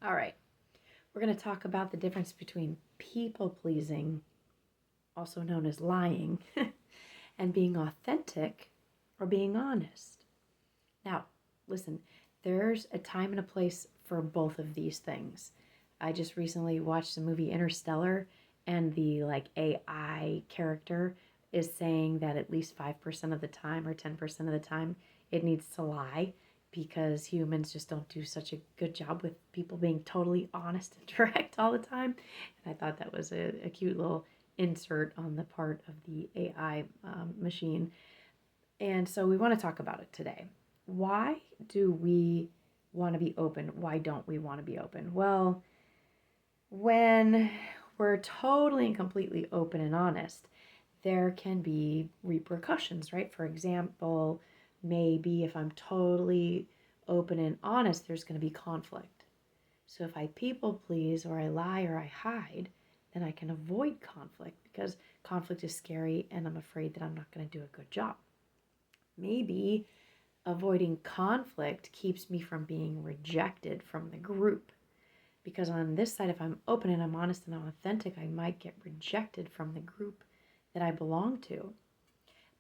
All right, we're going to talk about the difference between people pleasing, also known as lying, and being authentic or being honest. Now, listen, there's a time and a place for both of these things. I just recently watched the movie Interstellar, and the AI character is saying that at least 5% of the time or 10% of the time it needs to lie because humans just don't do such a good job with people being totally honest and direct all the time. And I thought that was a cute little insert on the part of the AI machine. And so we want to talk about it today. Why do we want to be open? Why don't we want to be open? Well, when we're totally and completely open and honest, there can be repercussions, right? For example, maybe if I'm totally open and honest, there's going to be conflict. So if I people please or I lie or I hide, then I can avoid conflict because conflict is scary and I'm afraid that I'm not going to do a good job. Maybe avoiding conflict keeps me from being rejected from the group. Because on this side, if I'm open and I'm honest and I'm authentic, I might get rejected from the group that I belong to.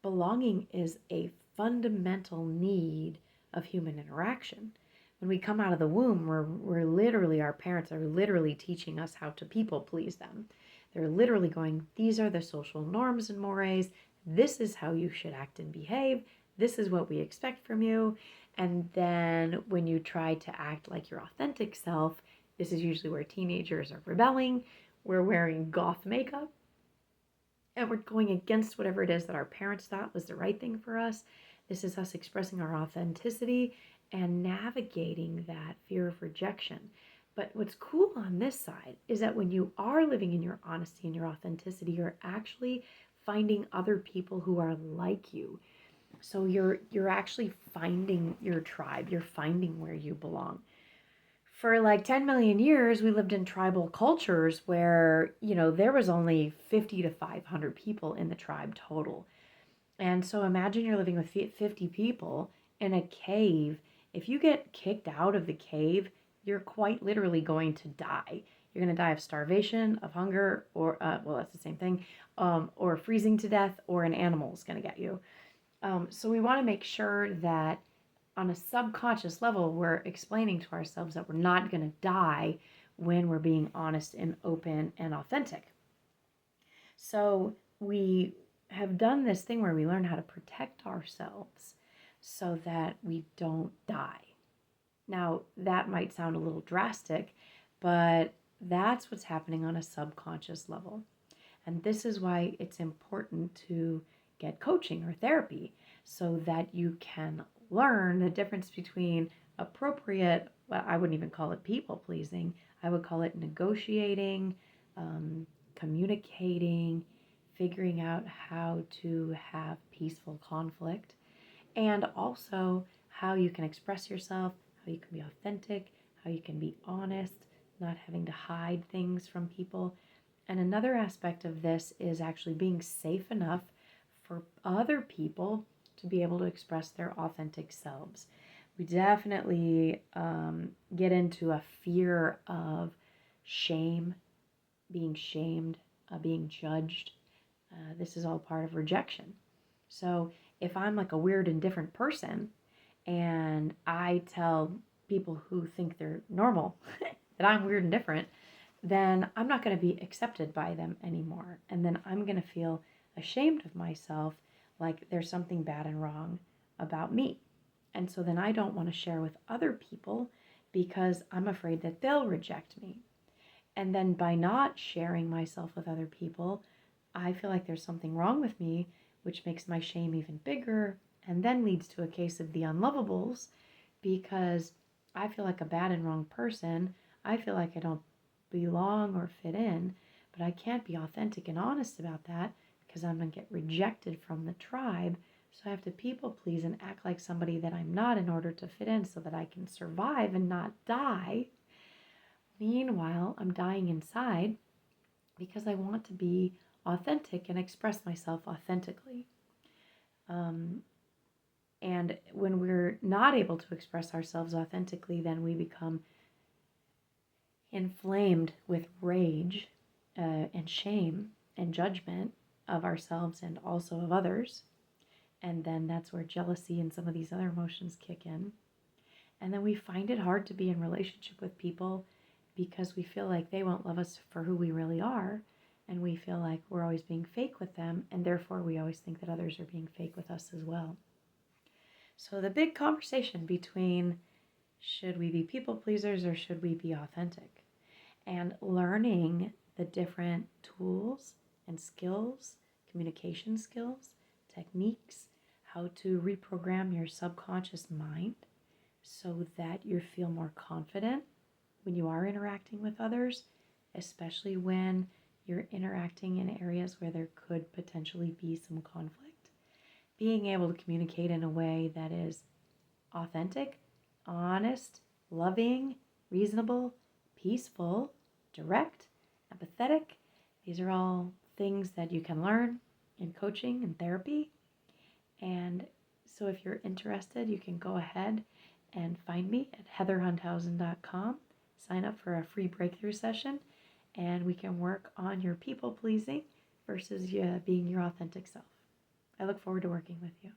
Belonging is a fundamental need of human interaction. When we come out of the womb, we're literally, our parents are literally teaching us how to people please them. They're literally going, these are the social norms and mores. This is how you should act and behave. This is what we expect from you. And then when you try to act like your authentic self, this is usually where teenagers are rebelling. We're wearing goth makeup and we're going against whatever it is that our parents thought was the right thing for us. This is us expressing our authenticity and navigating that fear of rejection. But what's cool on this side is that when you are living in your honesty and your authenticity, you're actually finding other people who are like you. So you're actually finding your tribe. You're finding where you belong. For like 10 million years, we lived in tribal cultures where, there was only 50 to 500 people in the tribe total. And so imagine you're living with 50 people in a cave. If you get kicked out of the cave, you're quite literally going to die. You're going to die of starvation, of hunger, or, well, that's the same thing, or freezing to death, or an animal is going to get you. So we want to make sure that on a subconscious level, we're explaining to ourselves that we're not going to die when we're being honest and open and authentic. So we have done this thing where we learn how to protect ourselves so that we don't die. Now, that might sound a little drastic, but that's what's happening on a subconscious level. And this is why it's important to get coaching or therapy so that you can learn the difference between appropriate, well, I wouldn't even call it people pleasing, I would call it negotiating, communicating, figuring out how to have peaceful conflict, and also how you can express yourself, how you can be authentic, how you can be honest, not having to hide things from people. And another aspect of this is actually being safe enough for other people to be able to express their authentic selves. We definitely get into a fear of shame, being shamed, being judged. This is all part of rejection. So if I'm like a weird and different person and I tell people who think they're normal that I'm weird and different, then I'm not going to be accepted by them anymore. And then I'm going to feel ashamed of myself, like there's something bad and wrong about me. And so then I don't want to share with other people because I'm afraid that they'll reject me. And then by not sharing myself with other people, I feel like there's something wrong with me, which makes my shame even bigger and then leads to a case of the unlovables because I feel like a bad and wrong person. I feel like I don't belong or fit in, but I can't be authentic and honest about that because I'm going to get rejected from the tribe. So I have to people please and act like somebody that I'm not in order to fit in so that I can survive and not die. Meanwhile, I'm dying inside because I want to be authentic and express myself authentically. Um, and when we're not able to express ourselves authentically, then we become inflamed with rage and shame and judgment of ourselves and also of others. And then that's where jealousy and some of these other emotions kick in. And then we find it hard to be in relationship with people because we feel like they won't love us for who we really are. And we feel like we're always being fake with them. And therefore, we always think that others are being fake with us as well. So the big conversation between should we be people pleasers or should we be authentic? And learning the different tools and skills, communication skills, techniques, how to reprogram your subconscious mind so that you feel more confident when you are interacting with others, especially when you're interacting in areas where there could potentially be some conflict. Being able to communicate in a way that is authentic, honest, loving, reasonable, peaceful, direct, empathetic. These are all things that you can learn in coaching and therapy. And so if you're interested, you can go ahead and find me at heatherhunthausen.com. Sign up for a free breakthrough session, and we can work on your people pleasing versus being your authentic self. I look forward to working with you.